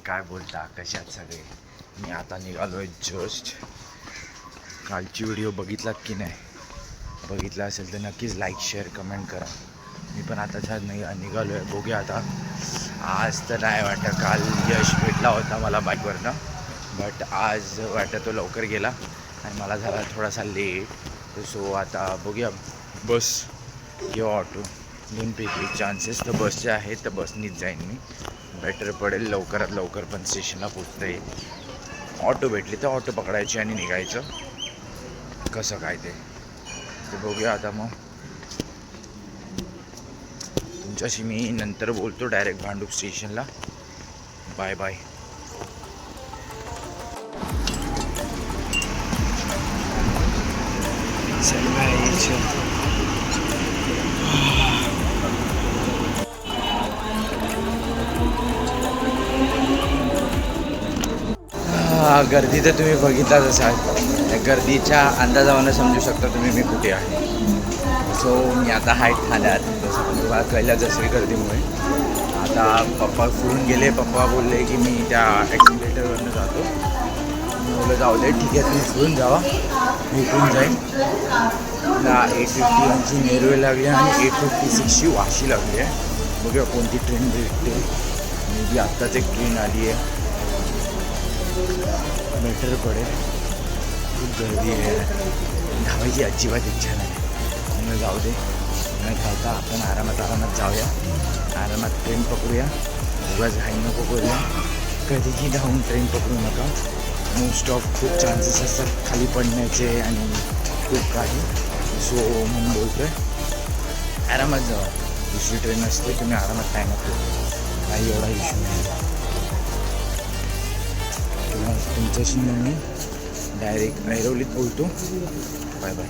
काय बोलता, कशात सगळे? मी आता निघालो आहे जस्ट. कालची व्हिडिओ बघितलात की नाही? बघितला असेल तर नक्कीच लाईक शेअर कमेंट करा. मी पण आता निघालो आहे. बघूया आता. आज तर नाही वाटतं, काल यश भेटला होता मला बाईकवरनं, बट आज वाटतं तो लवकर गेला आणि मला झाला थोडासा लेट. सो आता बघूया बस किंवा ऑटो, दोनपैकी चान्सेस तर बसचे आहेत, तर बसनीच जाईन मी. बेटर पडेल, लवकरात लवकर पण स्टेशनला पोचता येईल. ऑटो भेटली तर ऑटो पकडायची आणि निघायचं. कसं काय ते बघूया आता. मग तुमच्याशी मी नंतर बोलतो डायरेक्ट भांडूप स्टेशनला. Bye bye. गर्दी तर तुम्ही बघितलाच असाल. गर्दीच्या अंदाजावरून समजू शकता तुम्ही मी कुठे आहे. सो मी आता हाईट ठाण्यात, तसं तुम्हाला कळलंच असेल गर्दीमुळे. आता पप्पा फिरून गेले. पप्पा बोलले की मी त्या ॲक्सिलेटरवरनं जातो. मी बोललं जाऊ दे, ठीक आहे, तुम्ही फिरून जावा, मी इकडून जाईन. मला 851ची नेरवे लागली आणि 856ची वाशी लागली आहे. बघूया कोणती ट्रेन भेटते. मे बी आत्ताच एक ट्रेन आली आहे, बेटर पडेल. खूप गर्दी आहे, धावायची अजिबात इच्छा नाही. मग जाऊ दे, न धावता आपण आरामात जाऊया, आरामात ट्रेन पकडूया. उगाच घाई नको करूया. कधीही धावून ट्रेन पकडू नका. मोस्ट ऑफ खूप चान्सेस असतात खाली पडण्याचे आणि खूप काही. सो म्हणून बोलतो आहे, आरामात जावा. दुसरी ट्रेन असते, तुम्ही आरामात काय नको, काही एवढा इश्यू नाही. तुमच्याशी मी डायरेक्ट ऐरोलीत बोलतो. Bye bye.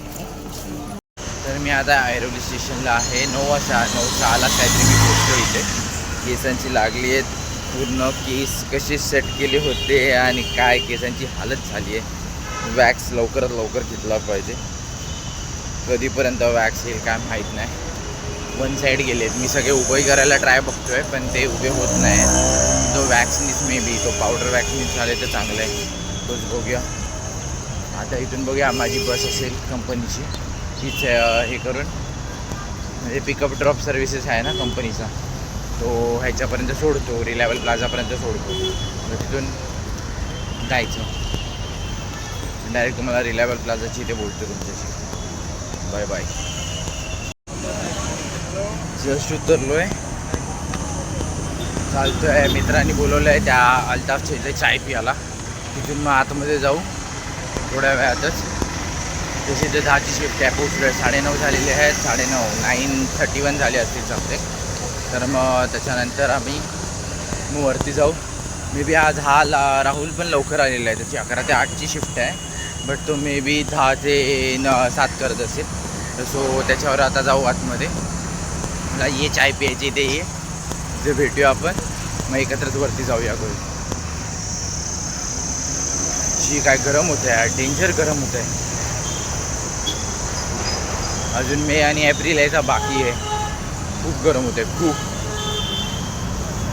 तर मी आता ऐरोली स्टेशनला आहे. 9:06ला काहीतरी मी पोचतो इथे. केसांची लागली आहेत पूर्ण. केस कसे सेट केले होते आणि काय केसांची हालत झाली आहे. वॅक्स लवकरात लवकर घेतला पाहिजे. कधीपर्यंत वॅक्स येईल काय माहीत नाही. वन साईड गेले आहेत. मी सगळे उभे करायला ट्राय बघतो आहे, पण ते उभे होत नाही. तो वॅक्सनीच मे बी, तो पावडर वॅक्सनीच झाले तर चांगलं आहे. तोच बघूया आता. इथून बघूया, माझी बस असेल कंपनीची, तीच हे करून, म्हणजे पिकअप ड्रॉप सर्व्हिसेस आहे ना कंपनीचा, तो ह्याच्यापर्यंत सोडतो, रिलायबल प्लाझापर्यंत सोडतो. तर तिथून जायचं डायरेक्ट. तुम्हाला रिलायबल प्लाझाची इथे बोलतो तुमच्याशी. Bye bye. जस्ट उतरलो आहे, चालतो आहे. मित्रांनी बोलवलं आहे त्या अल्ताफच्या इथे चाय पियाला. तिथून मग आतमध्ये जाऊ थोड्या वेळातच. तशी ते 10ची शिफ्ट आहे. पोचलो आहे, 9:30 झालेले आहेत. 9:31 झाले असतील चालते. तर मग त्याच्यानंतर आम्ही मग वरती जाऊ. मे बी आज राहुल पण लवकर आलेला आहे. त्याची 11 ते 8ची शिफ्ट आहे, बट तो मे बी 10 ते 7 करत असेल. तर सो त्याच्यावर आता जाऊ आतमध्ये. मला ये चाय प्यायची ते ये, जे भेटूया आपण, मग एकत्रच वरती जाऊया करू. जी काय गरम होतं आहे, डेंजर गरम होतं आहे. अजून मे आणि एप्रिल यायचा बाकी आहे. खूप गरम होतं आहे, खूप.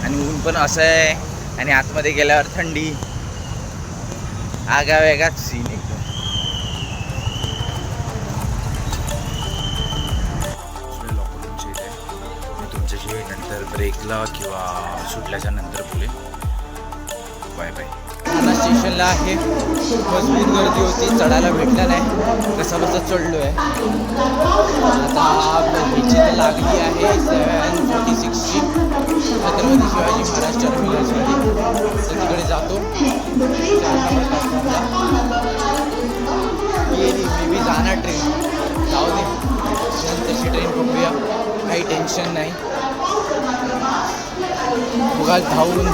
आणि ऊन पण असं आहे, आणि आतमध्ये गेल्यावर थंडी. आगा वेगाच सीन एकदम. मी तुमच्याशी नंतर ब्रेकला किंवा सुटल्याच्या नंतर बोलेन. Bye bye. आता स्टेशनला आहे. मजबूत गर्दी होती, चढायला भेटलं नाही. कसं चढलो आहे. आता हिची तर लागली आहे 7:46ची छत्रपती शिवाजी महाराज टर्मिनसमध्ये. तर तिकडे जातो. गेली मे बी जाणार ट्रेन, जाऊ दे, तशी ट्रेन बघूया, काही टेन्शन नाही. उगाच धावून,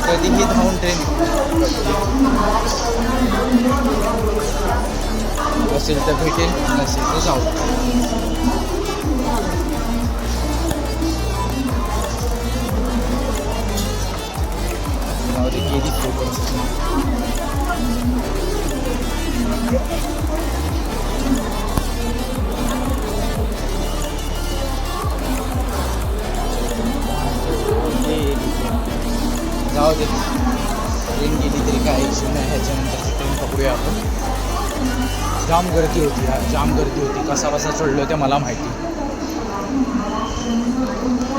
कधीही धावून ट्रेन असेल तर भेटेल, नसेल तर जाऊ. गेली जाऊ दे. चढूया आपण. जाम गर्दी होती यार, जाम गर्दी होती. कसा कसा चढलो ते मला माहिती.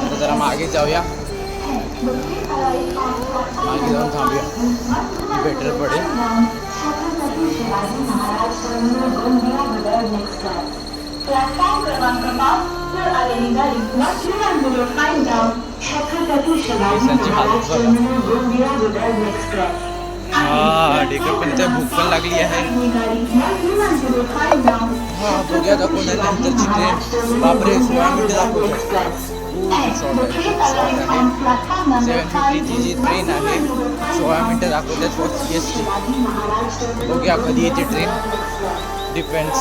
आता जरा मागे जाऊया, मागे जाऊन थांबूया, बेटर पडेल. प्लॅटफॉर्म क्रमांक 5 वर आलेली गाडी Shrirampur fine down Chhatrapati Shivaji Maharaj terminal Gondia Vidarbha express. Decker पण त्या भूक पण लागली आहे. बघूया का कोणानंतरची ट्रेन. बापरे 16 मिनिटं दाखवतात. 7:50 जी ट्रेन आहे, 16 मिनिटं दाखवतात फॉर CST. बघूया कधी येते ट्रेन, डिपेंड्स.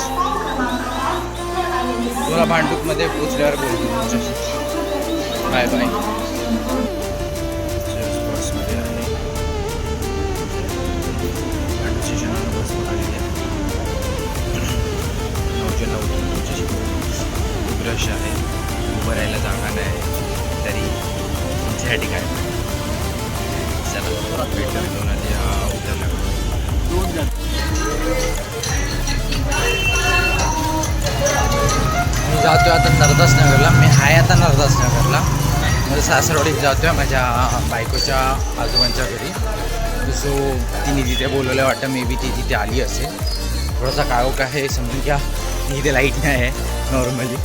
तुला भांडूपमध्ये पोचल्यावर बोलतो तुमच्याशी. Bye bye. बसमध्ये आहे, भांडूप स्टेशनवर बस पकडलेली आहे. 9च्या 9 तुमच्याशी खूप रश आहे, उभं राहायला जागा नाही तरी तुमच्यासाठी काय. चला भेटलं दोन आधी उतरला. मी जातो आहे आता नरदास नगरला. मी आहे आता नरदास नगरला. माझं सासरवाडीत जातो आहे माझ्या बायकोच्या आजोबांच्या घरी. सो तिने तिथे बोलवलं वाटतं, मे बी ती तिथे आली असेल. थोडासा काळोख आहे समजून घ्या, इथे लाईट नाही आहे नॉर्मली.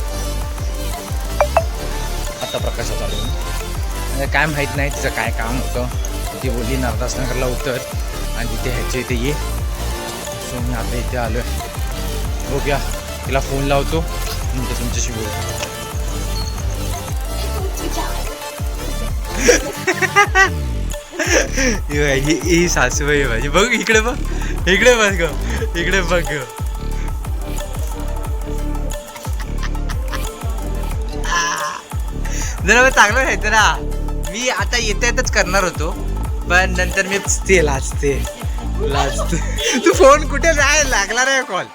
आता प्रकाशात आलो म्हणजे काय माहीत नाही तिचं काय काम होतं. ती बोलली नरदास नगरला उतर आणि तिथे ह्याच्या इथे ये. सो मी आता इथे आलो आहे. बघूया, तिला फोन लावतो नंतर तुमच्याशी बोलतो. ही सासूबाई माझी. बघ इकडे बघ, इकडे बघ ग, इकडे बघ ग. जरा चांगलं राहायचं ना. मी आता येताच करणार होतो पण नंतर मी लाजते. तू फोन कुठे जाय लागला नाही कॉल.